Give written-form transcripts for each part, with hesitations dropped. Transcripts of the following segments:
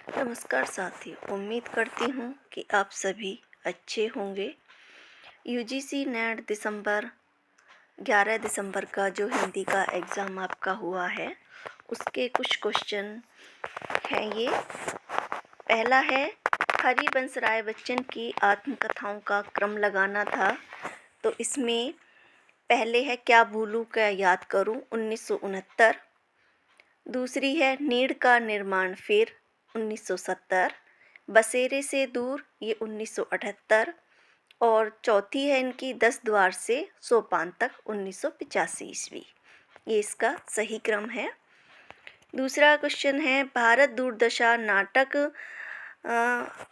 नमस्कार साथियों, उम्मीद करती हूँ कि आप सभी अच्छे होंगे। यूजीसी नेट 11 दिसंबर का जो हिंदी का एग्ज़ाम आपका हुआ है, उसके कुछ क्वेश्चन हैं ये। पहला है, हरिवंश राय बच्चन की आत्मकथाओं का क्रम लगाना था। तो इसमें पहले है क्या भूलूं क्या याद करूं, 1969। दूसरी है नीड़ का निर्माण फिर, 1970। बसेरे से दूर, ये 1978। और चौथी है इनकी 10 द्वार से सोपान तक, 1985 ईस्वी। ये इसका सही क्रम है। दूसरा क्वेश्चन है, भारत दूरदशा नाटक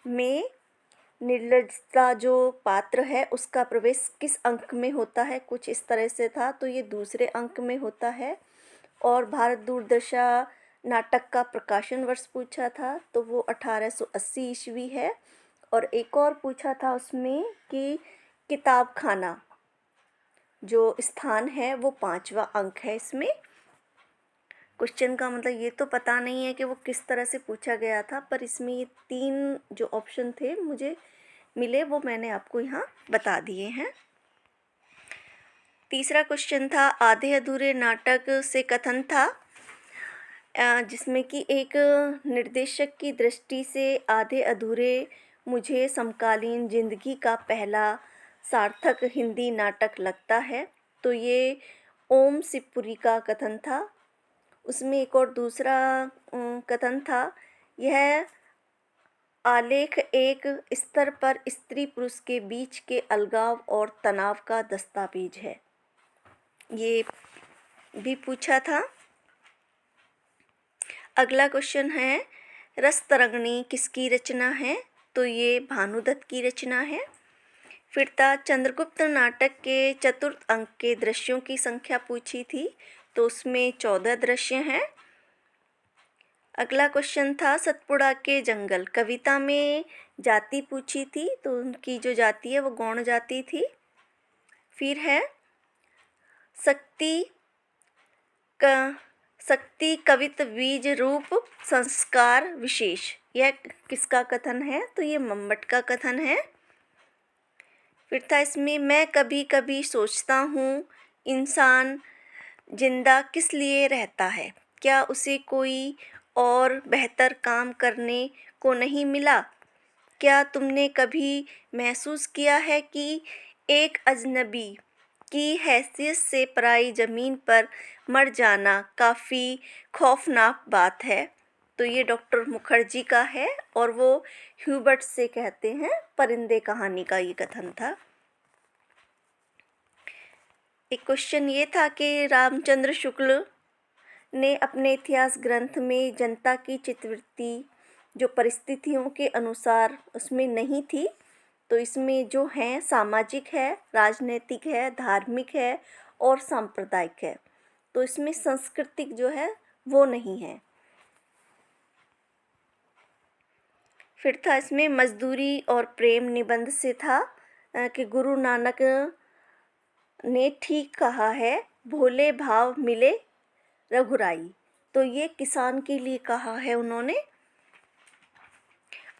में निर्लजता जो पात्र है उसका प्रवेश किस अंक में होता है, कुछ इस तरह से था। तो ये दूसरे अंक में होता है। और भारत दूरदशा नाटक का प्रकाशन वर्ष पूछा था, तो वो 1880 ईस्वी है। और एक और पूछा था उसमें कि किताब खाना जो स्थान है वो 5वां अंक है इसमें। क्वेश्चन का मतलब ये तो पता नहीं है कि वो किस तरह से पूछा गया था, पर इसमें ये 3 जो ऑप्शन थे मुझे मिले, वो मैंने आपको यहाँ बता दिए हैं। तीसरा क्वेश्चन था, आधे अधूरे नाटक से कथन था जिसमें कि एक निर्देशक की दृष्टि से आधे अधूरे मुझे समकालीन जिंदगी का पहला सार्थक हिंदी नाटक लगता है। तो ये ओम शिवपुरी का कथन था। उसमें एक और दूसरा कथन था, यह आलेख एक स्तर पर स्त्री पुरुष के बीच के अलगाव और तनाव का दस्तावेज है, ये भी पूछा था। अगला क्वेश्चन है, रस तरंगिणी किसकी रचना है, तो ये भानुदत्त की रचना है। फिर था, चंद्रगुप्त नाटक के चतुर्थ अंक के दृश्यों की संख्या पूछी थी, तो उसमें 14 दृश्य हैं। अगला क्वेश्चन था, सतपुड़ा के जंगल कविता में जाति पूछी थी, तो उनकी जो जाति है वो गौण जाति थी। फिर है शक्ति कवित बीज रूप संस्कार विशेष, यह किसका कथन है, तो ये मंमट का कथन है। फिर था इसमें, मैं कभी कभी सोचता हूँ इंसान जिंदा किस लिए रहता है, क्या उसे कोई और बेहतर काम करने को नहीं मिला। क्या तुमने कभी महसूस किया है कि एक अजनबी की हैसियत से पराई ज़मीन पर मर जाना काफ़ी खौफनाक बात है। तो ये डॉक्टर मुखर्जी का है और वो ह्यूबर्ट से कहते हैं, परिंदे कहानी का ये कथन था। एक क्वेश्चन ये था कि रामचंद्र शुक्ल ने अपने इतिहास ग्रंथ में जनता की चित्तवृत्ति जो परिस्थितियों के अनुसार उसमें नहीं थी, तो इसमें जो है सामाजिक है, राजनीतिक है, धार्मिक है और सांप्रदायिक है। तो इसमें सांस्कृतिक जो है वो नहीं है। फिर था इसमें मजदूरी और प्रेम निबंध से था कि गुरु नानक ने ठीक कहा है, भोले भाव मिले रघुराई। तो ये किसान के लिए कहा है उन्होंने।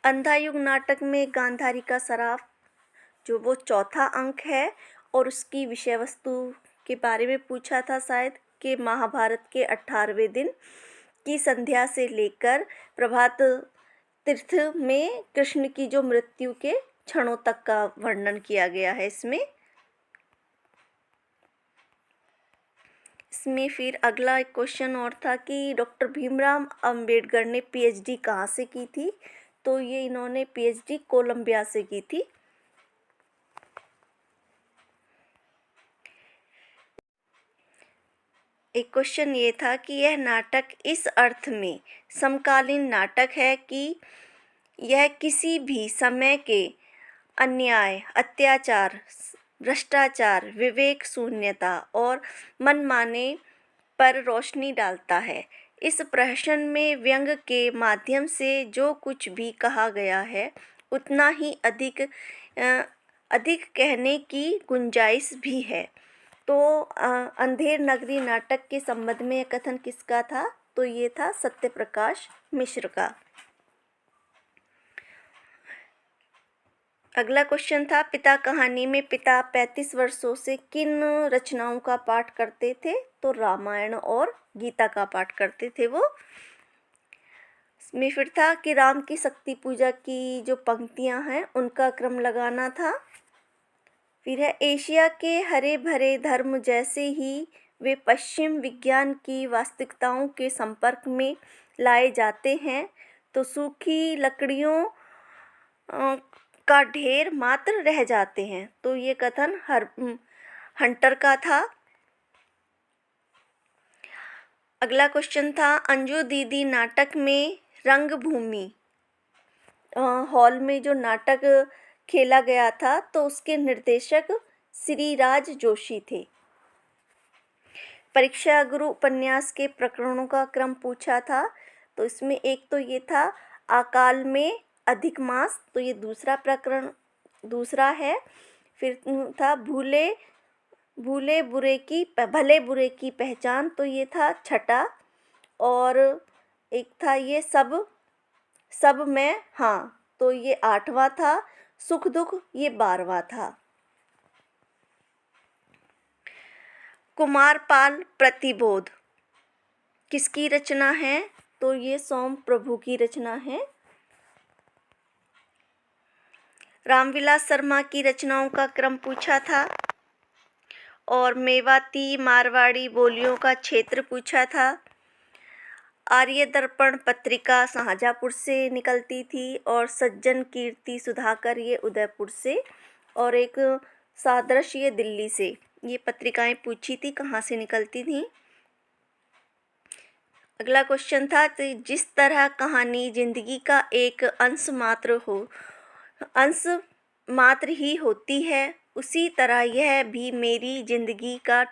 अंधा युग नाटक में गांधारी का सराफ जो वो चौथा अंक है, और उसकी विषय वस्तु के बारे में पूछा था शायद कि महाभारत के 18वें दिन की संध्या से लेकर प्रभात तीर्थ में कृष्ण की जो मृत्यु के क्षणों तक का वर्णन किया गया है इसमें। फिर अगला एक क्वेश्चन और था कि डॉक्टर भीमराव अंबेडकर ने पीएचडी कहाँ से की थी, तो ये इन्होंने पीएचडी कोलंबिया से की थी। एक क्वेश्चन ये था कि यह नाटक इस अर्थ में समकालीन नाटक है कि यह किसी भी समय के अन्याय, अत्याचार, भ्रष्टाचार, विवेक शून्यता और मनमाने पर रोशनी डालता है। इस प्रहसन में व्यंग के माध्यम से जो कुछ भी कहा गया है उतना ही अधिक कहने की गुंजाइश भी है। तो अंधेर नगरी नाटक के संबंध में कथन किसका था, तो ये था सत्यप्रकाश मिश्र का। अगला क्वेश्चन था, पिता कहानी में पिता 35 वर्षों से किन रचनाओं का पाठ करते थे? तो रामायण और गीता का पाठ करते थे वो। इसमें फिर था कि राम की शक्ति पूजा की जो पंक्तियां हैं उनका क्रम लगाना था। फिर है, एशिया के हरे भरे धर्म जैसे ही वे पश्चिम विज्ञान की वास्तविकताओं के संपर्क में लाए जाते हैं तो सूखी लकड़ियों का ढेर मात्र रह जाते हैं। तो ये कथन हंटर का था। अगला क्वेश्चन था, अंजू दीदी नाटक में रंगभूमि हॉल में जो नाटक खेला गया था तो उसके निर्देशक श्री राज जोशी थे। परीक्षा गुरु उपन्यास के प्रकरणों का क्रम पूछा था, तो इसमें एक तो ये था अकाल में अधिक मास, तो ये दूसरा प्रकरण दूसरा है। फिर था भले बुरे की पहचान, तो ये था छठा। और एक था ये सब में हाँ, तो ये 8वां था। सुख दुख ये 12वां था। कुमारपाल प्रतिबोध किसकी रचना है? तो ये सोम प्रभु की रचना है। रामविलास शर्मा की रचनाओं का क्रम पूछा था और मेवाती मारवाड़ी बोलियों का क्षेत्र पूछा था। आर्य दर्पण पत्रिका शाहजहाँपुर से निकलती थी और सज्जन कीर्ति सुधाकर ये उदयपुर से, और एक सादृश्य ये दिल्ली से। ये पत्रिकाएं पूछी थी कहाँ से निकलती थी। अगला क्वेश्चन था, तो जिस तरह कहानी जिंदगी का एक अंश मात्र ही होती है, उसी तरह यह भी मेरी जिंदगी का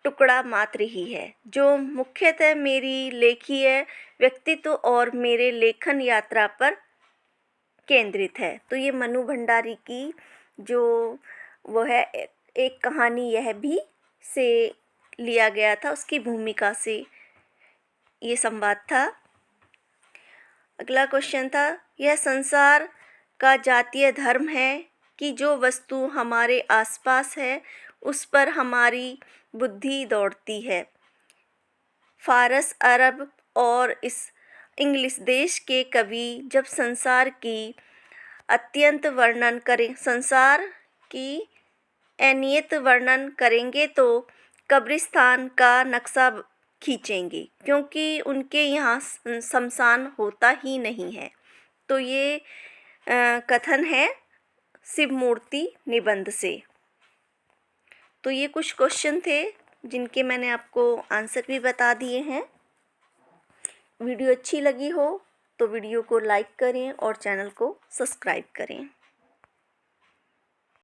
टुकड़ा मात्र ही है, जो मुख्यतः मेरी लेखीय व्यक्तित्व और मेरे लेखन यात्रा पर केंद्रित है। तो ये मनु भंडारी की जो वो है एक कहानी, यह भी से लिया गया था, उसकी भूमिका से ये संवाद था। अगला क्वेश्चन था, यह संसार का जातीय धर्म है कि जो वस्तु हमारे आसपास है उस पर हमारी बुद्धि दौड़ती है। फारस, अरब और इस इंग्लिश देश के कवि जब संसार की अनियत वर्णन करेंगे तो कब्रिस्तान का नक्शा खींचेंगे, क्योंकि उनके यहाँ शमशान होता ही नहीं है। तो ये कथन है शिवमूर्ति निबंध से। तो ये कुछ क्वेश्चन थे जिनके मैंने आपको आंसर भी बता दिए हैं। वीडियो अच्छी लगी हो तो वीडियो को लाइक करें और चैनल को सब्सक्राइब करें।